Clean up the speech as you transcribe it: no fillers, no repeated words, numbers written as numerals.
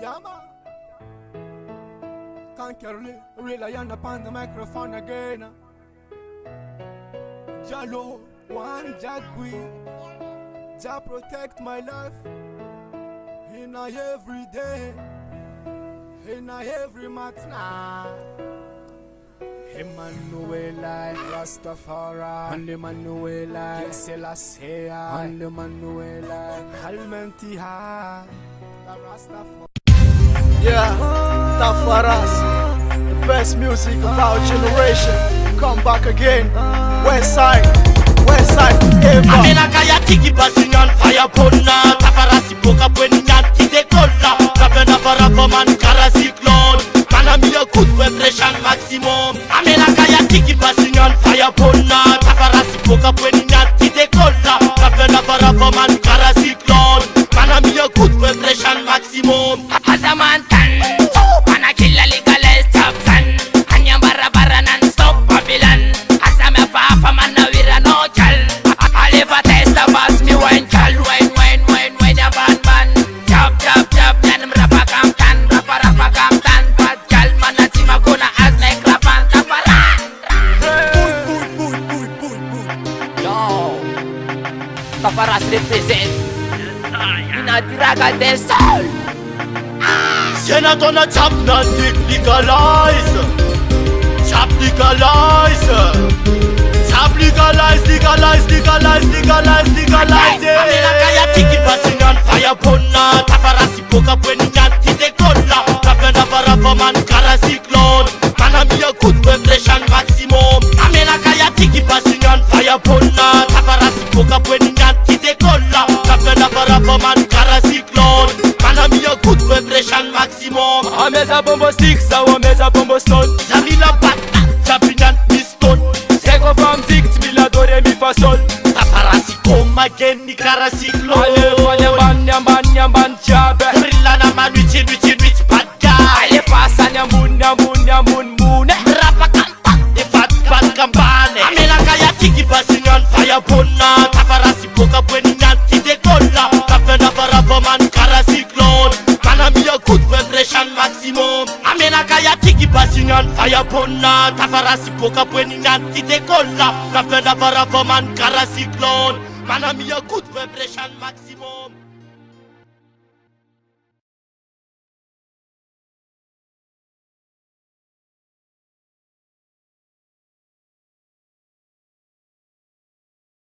Yeah, man. Can't rely upon the microphone again. Jalo, one Jagui. Jah protect my life in a every day, in a every matter. Emmanuel, Rastafari, and Emmanuel, Selassie, and Emmanuel, Almentiha, the Rastafari. Yeah, Tafaras, the best music of our generation. Come back again. West side, ever. Amena kaya tiki passing on fire ponna. Tafarasi boka pweni nyanti de kolla. Kapena para man kara cyclone. Mana mi a good vibration maximum. Amena kaya tiki passing on fire ponna. Tafarasi boka pweni nyanti de kolla. Kapena para man kara cyclone. Mana mi a good vibration maximum. Azamantan, mana killa legalize top sun. Hanya bara non-stop Babylon. Asame fa man na wira no chal. Alifa testa pass me wine chal. Wine ya ban. Chop dan rapa kam tan. Bad chal man na tima kuna as like rapan taparan. Boy. Yo, Tafaras represent. Ina tiraga del sol. Senator na chop na legalize. Chop legalize. Chop legalize. Amena kaya tiki passing on fire ponna. Tafarasi boka pweni nyanti de kolla. Kapena para man kara cyclone. Mana mi a good vibration maximum. Amena kaya tiki passing on fire ponna. Tafarasi boka pweni nyanti de kolla. Kapena para man kara cyclone. Mana mi a good vibration maximum. Ameza bombo six, ameza bombo stone. Zamila batna, Japinan miston. Seko from six, mila dore mi fa sol. Tafarasi koma gen ni kara cyclone. Alefa nyamban chabe. Rilla na man which bad guy. Alefa sa nyambun mune. Rapa kampa, the fat kambane. Amena kaya tiki passing on fire ponna. Tafarasi boka pweni nyanti de kolla. Kapena para man kara cyclone. Mana mi a good vibration maximum. Amena kaya tiki passing on fire ponna. Tafarasi boka pweni nyanti de kolla. Kapena para man kara cyclone. Mana mi a good vibration maximum.